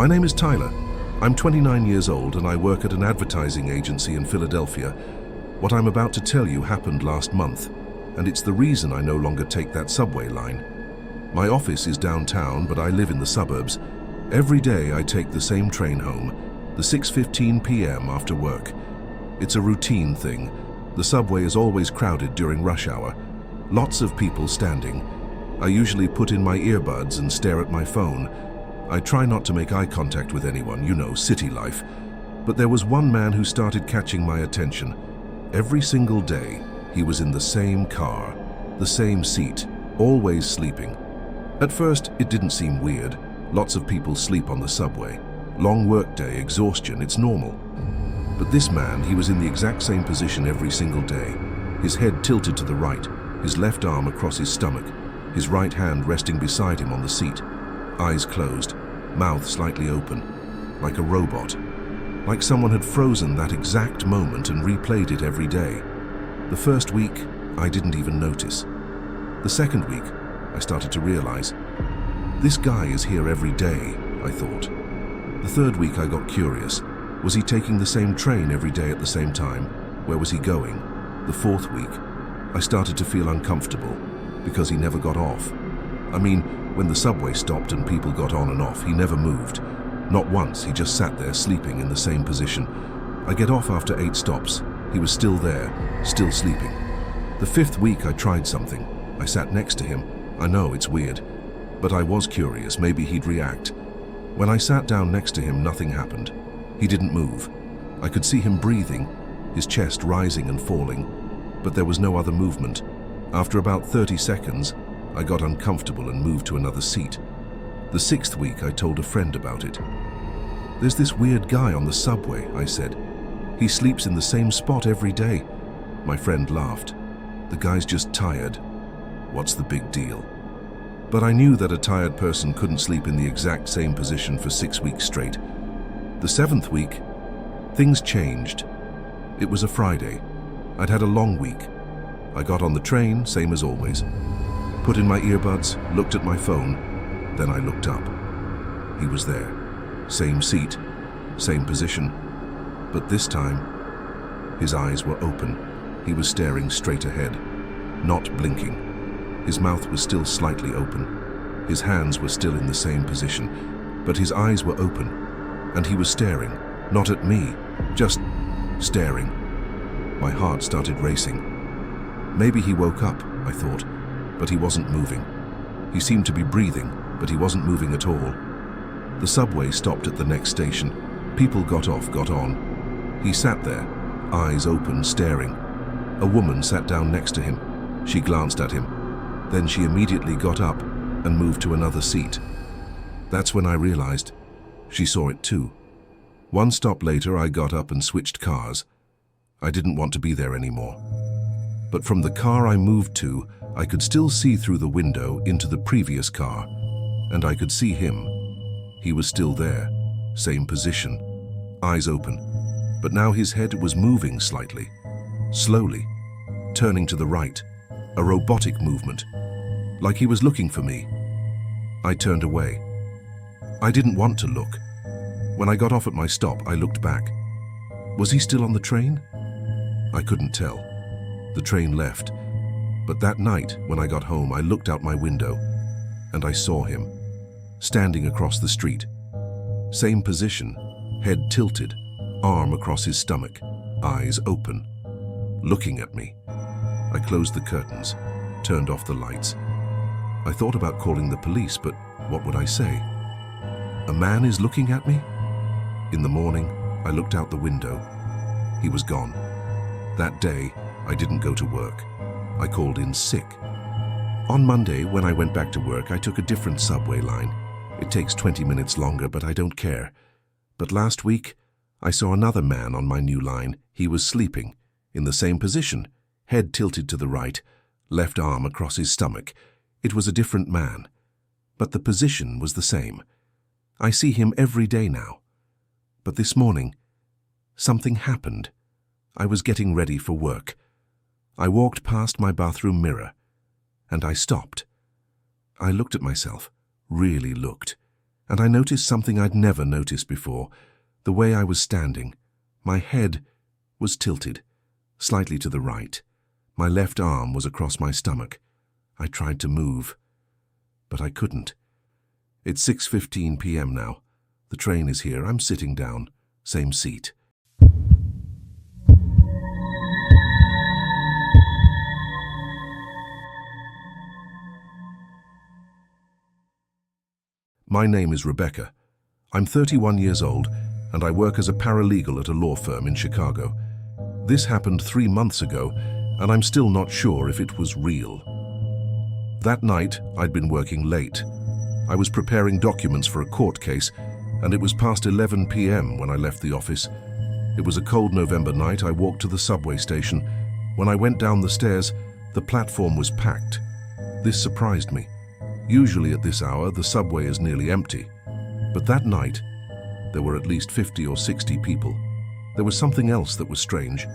My name is Tyler. I'm 29 years old and I work at an advertising agency in Philadelphia. What I'm about to tell you happened last month, and it's the reason I no longer take that subway line. My office is downtown, but I live in the suburbs. Every day I take the same train home, the 6:15 p.m. after work. It's a routine thing. The subway is always crowded during rush hour. Lots of people standing. I usually put in my earbuds and stare at my phone. I try not to make eye contact with anyone, you know, city life. But there was one man who started catching my attention. Every single day, he was in the same car, the same seat, always sleeping. At first, it didn't seem weird. Lots of people sleep on the subway. Long workday, exhaustion, it's normal. But this man, he was in the exact same position every single day. His head tilted to the right, his left arm across his stomach, his right hand resting beside him on the seat. Eyes closed, mouth slightly open, like a robot. Like someone had frozen that exact moment and replayed it every day. The first week, I didn't even notice. The second week, I started to realize, this guy is here every day, I thought. The third week, I got curious. Was he taking the same train every day at the same time? Where was he going? The fourth week, I started to feel uncomfortable because he never got off. I mean, when the subway stopped and people got on and off, he never moved. Not once, he just sat there sleeping in the same position. I get off after 8 stops. He was still there, still sleeping. The fifth week I tried something. I sat next to him. I know it's weird, but I was curious, maybe he'd react. When I sat down next to him, nothing happened. He didn't move. I could see him breathing, his chest rising and falling, but there was no other movement. After about 30 seconds, I got uncomfortable and moved to another seat. The sixth week, I told a friend about it. There's this weird guy on the subway, I said. He sleeps in the same spot every day. My friend laughed. The guy's just tired. What's the big deal? But I knew that a tired person couldn't sleep in the exact same position for 6 weeks straight. The seventh week, things changed. It was a Friday. I'd had a long week. I got on the train, same as always. Put in my earbuds, looked at my phone, then I looked up. He was there. Same seat, same position. But this time, his eyes were open. He was staring straight ahead, not blinking. His mouth was still slightly open. His hands were still in the same position, but his eyes were open, and he was staring, not at me, just staring. My heart started racing. Maybe he woke up, I thought, but he wasn't moving. He seemed to be breathing, but he wasn't moving at all. The subway stopped at the next station. People got off, got on. He sat there, eyes open, staring. A woman sat down next to him. She glanced at him. Then she immediately got up and moved to another seat. That's when I realized she saw it too. One stop later, I got up and switched cars. I didn't want to be there anymore. But from the car I moved to, I could still see through the window into the previous car, and I could see him. He was still there, same position, eyes open, but now his head was moving slightly, slowly, turning to the right, a robotic movement, like he was looking for me. I turned away. I didn't want to look. When I got off at my stop, I looked back. Was he still on the train? I couldn't tell. The train left, but that night, when I got home, I looked out my window, and I saw him, standing across the street. Same position, head tilted, arm across his stomach, eyes open, looking at me. I closed the curtains, turned off the lights. I thought about calling the police, but what would I say? A man is looking at me? In the morning, I looked out the window. He was gone. That day, I didn't go to work. I called in sick. On Monday, when I went back to work, I took a different subway line. It takes 20 minutes longer, but I don't care. But last week, I saw another man on my new line. He was sleeping, in the same position, head tilted to the right, left arm across his stomach. It was a different man, but the position was the same. I see him every day now. But this morning, something happened. I was getting ready for work. I walked past my bathroom mirror, and I stopped. I looked at myself, really looked. And I noticed something I'd never noticed before, the way I was standing. My head was tilted, slightly to the right. My left arm was across my stomach. I tried to move, but I couldn't. It's 6:15 p.m. now. The train is here. I'm sitting down. Same seat. My name is Rebecca. I'm 31 years old, and I work as a paralegal at a law firm in Chicago. This happened 3 months ago, and I'm still not sure if it was real. That night, I'd been working late. I was preparing documents for a court case, and it was past 11 p.m. when I left the office. It was a cold November night. I walked to the subway station. When I went down the stairs, the platform was packed. This surprised me. Usually at this hour, the subway is nearly empty. But that night, there were at least 50 or 60 people. There was something else that was strange.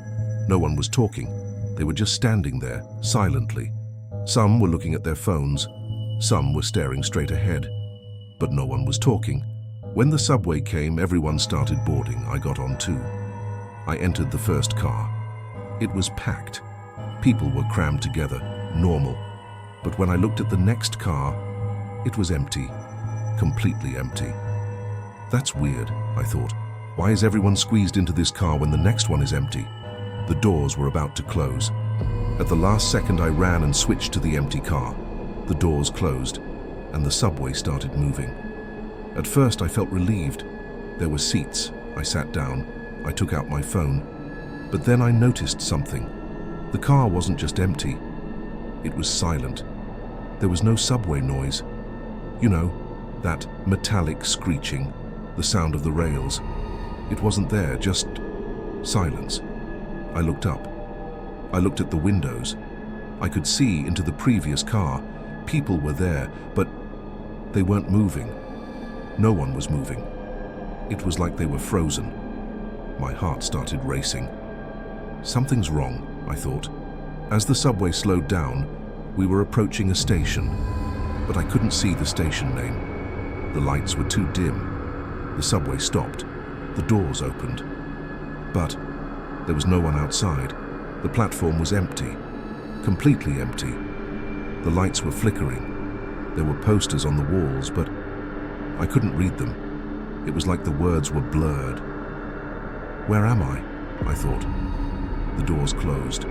No one was talking. They were just standing there, silently. Some were looking at their phones. Some were staring straight ahead. But no one was talking. When the subway came, everyone started boarding. I got on too. I entered the first car. It was packed. People were crammed together, normal. But when I looked at the next car, it was empty, completely empty. That's weird, I thought. Why is everyone squeezed into this car when the next one is empty? The doors were about to close. At the last second, I ran and switched to the empty car. The doors closed, and the subway started moving. At first, I felt relieved. There were seats. I sat down. I took out my phone. But then I noticed something. The car wasn't just empty. It was silent. There was no subway noise. You know, that metallic screeching, the sound of the rails. It wasn't there, just silence. I looked up. I looked at the windows. I could see into the previous car. People were there, but they weren't moving. No one was moving. It was like they were frozen. My heart started racing. Something's wrong, I thought. As the subway slowed down, we were approaching a station, but I couldn't see the station name. The lights were too dim. The subway stopped. The doors opened. But there was no one outside. The platform was empty, completely empty. The lights were flickering. There were posters on the walls, but I couldn't read them. It was like the words were blurred. Where am I thought. The doors closed.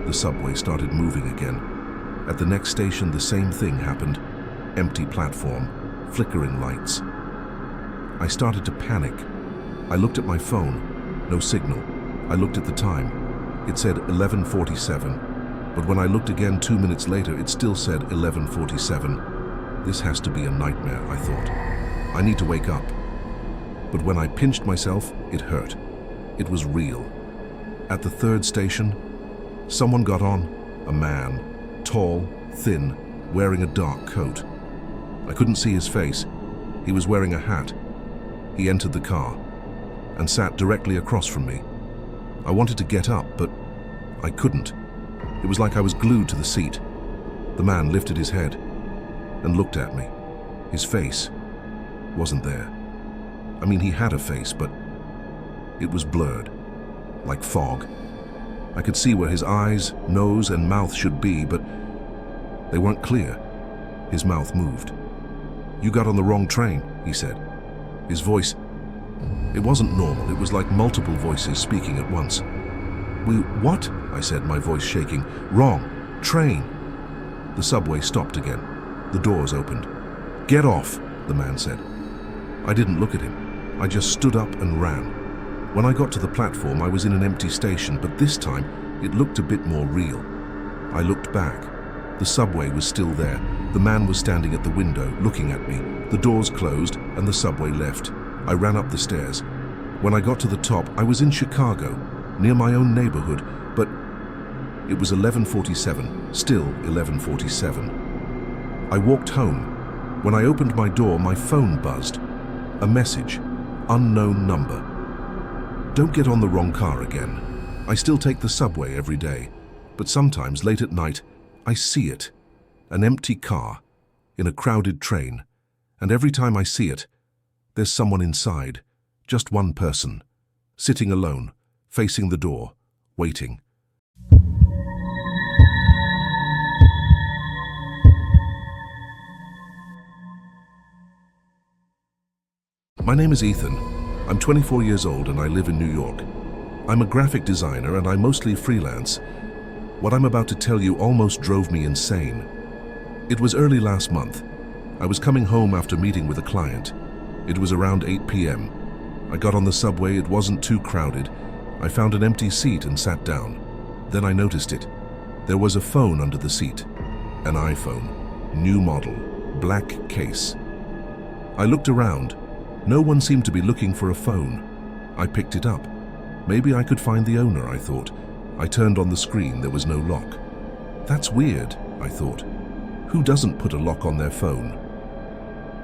The subway started moving again. At the next station, the same thing happened. Empty platform, flickering lights. I started to panic. I looked at my phone. No signal. I looked at the time. It said 11:47. But when I looked again 2 minutes later, it still said 11:47. This has to be a nightmare, I thought. I need to wake up. But when I pinched myself, it hurt. It was real. At the third station, someone got on. A man, tall, thin, wearing a dark coat. I couldn't see his face. He was wearing a hat. He entered the car and sat directly across from me. I wanted to get up, but I couldn't. It was like I was glued to the seat. The man lifted his head and looked at me. His face wasn't there. I mean, he had a face, but it was blurred, like fog. I could see where his eyes, nose, and mouth should be, but they weren't clear. His mouth moved. "You got on the wrong train," he said. His voice, it wasn't normal. It was like multiple voices speaking at once. What?" I said, my voice shaking. "Wrong. Train." The subway stopped again. The doors opened. "Get off," the man said. I didn't look at him. I just stood up and ran. When I got to the platform, I was in an empty station, but this time it looked a bit more real. I looked back. The subway was still there. The man was standing at the window, looking at me. The doors closed and the subway left. I ran up the stairs. When I got to the top, I was in Chicago, near my own neighborhood, but it was 11:47, still 11:47. I walked home. When I opened my door, my phone buzzed. A message, unknown number. "Don't get on the wrong car again." I still take the subway every day, but sometimes late at night, I see it. An empty car in a crowded train, and every time I see it, There's someone inside, just one person, sitting alone, facing the door, waiting. My name is Ethan. I'm 24 years old and I live in New York. I'm a graphic designer and I mostly freelance. What I'm about to tell you almost drove me insane. It was early last month. I was coming home after meeting with a client. It was around 8 p.m. I got on the subway, it wasn't too crowded. I found an empty seat and sat down. Then I noticed it. There was a phone under the seat. An iPhone, new model, black case. I looked around. No one seemed to be looking for a phone. I picked it up. Maybe I could find the owner, I thought. I turned on the screen, there was no lock. That's weird, I thought. Who doesn't put a lock on their phone?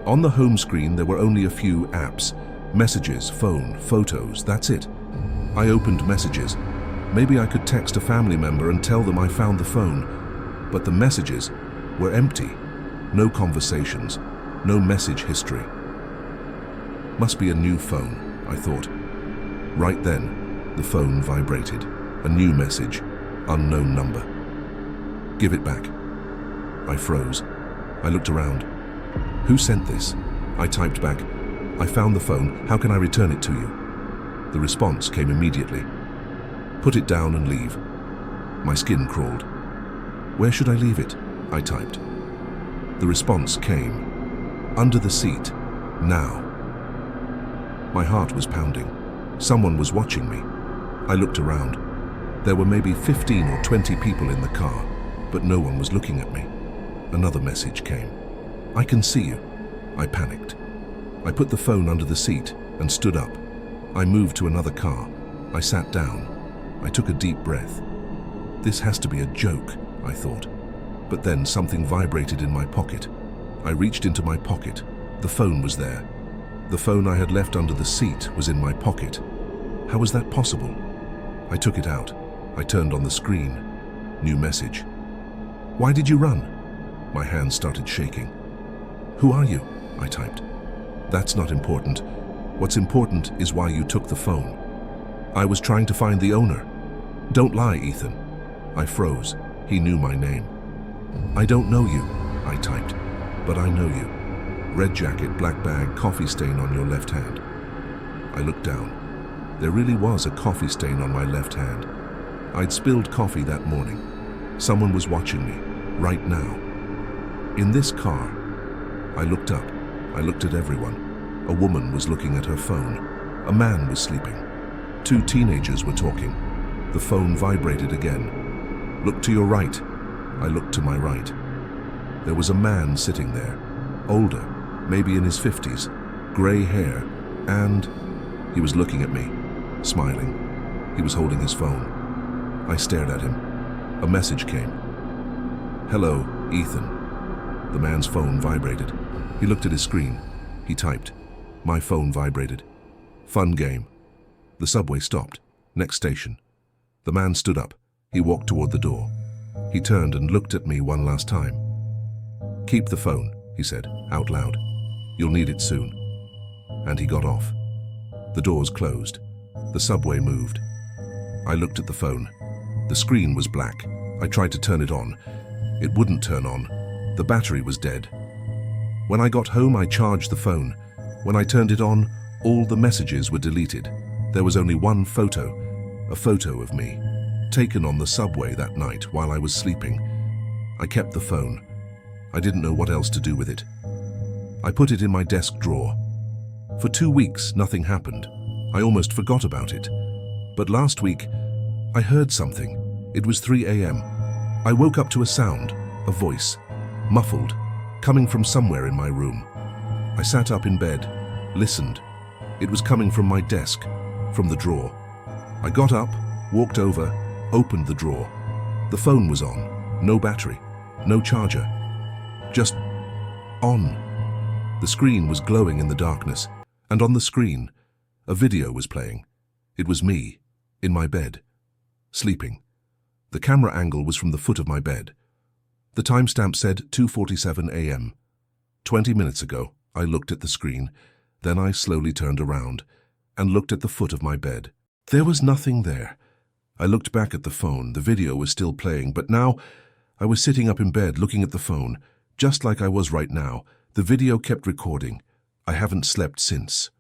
On the home screen, there were only a few apps. Messages, phone, photos, that's it. I opened messages. Maybe I could text a family member and tell them I found the phone. But the messages were empty. No conversations, no message history. Must be a new phone, I thought. Right then, the phone vibrated. A new message, unknown number. Give it back. I froze. I looked around. Who sent this? I typed back. I found the phone. How can I return it to you? The response came immediately. Put it down and leave. My skin crawled. Where should I leave it? I typed. The response came. Under the seat. Now. My heart was pounding. Someone was watching me. I looked around. There were maybe 15 or 20 people in the car, but no one was looking at me. Another message came. I can see you. I panicked. I put the phone under the seat and stood up. I moved to another car. I sat down. I took a deep breath. This has to be a joke, I thought. But then something vibrated in my pocket. I reached into my pocket. The phone was there. The phone I had left under the seat was in my pocket. How was that possible? I took it out. I turned on the screen. New message. Why did you run? My hands started shaking. Who are you? I typed. That's not important. What's important is why you took the phone. I was trying to find the owner. Don't lie, Ethan. I froze. He knew my name. I don't know you, I typed, but I know you. Red jacket, black bag, coffee stain on your left hand. I looked down. There really was a coffee stain on my left hand. I'd spilled coffee that morning. Someone was watching me, right now. In this car. I looked up. I looked at everyone. A woman was looking at her phone. A man was sleeping. 2 teenagers were talking. The phone vibrated again. Look to your right. I looked to my right. There was a man sitting there, older, maybe in his 50s, gray hair, and he was looking at me, smiling. He was holding his phone. I stared at him. A message came. Hello, Ethan. The man's phone vibrated. He looked at his screen. He typed. My phone vibrated. Fun game. The subway stopped. Next station. The man stood up. He walked toward the door. He turned and looked at me one last time. Keep the phone, he said, out loud. You'll need it soon. And he got off. The doors closed. The subway moved. I looked at the phone. The screen was black. I tried to turn it on. It wouldn't turn on. The battery was dead. When I got home, I charged the phone. When I turned it on, all the messages were deleted. There was only one photo, a photo of me, taken on the subway that night while I was sleeping. I kept the phone. I didn't know what else to do with it. I put it in my desk drawer. For 2 weeks, nothing happened. I almost forgot about it. But last week, I heard something. It was 3 a.m. I woke up to a sound, a voice, muffled, coming from somewhere in my room. I sat up in bed, listened. It was coming from my desk, from the drawer. I got up, walked over, opened the drawer. The phone was on, no battery, no charger, just on. The screen was glowing in the darkness, and on the screen, a video was playing. It was me, in my bed, sleeping. The camera angle was from the foot of my bed. The timestamp said 2:47 a.m. 20 minutes ago, I looked at the screen. Then I slowly turned around and looked at the foot of my bed. There was nothing there. I looked back at the phone. The video was still playing, but now I was sitting up in bed looking at the phone, just like I was right now. The video kept recording. I haven't slept since.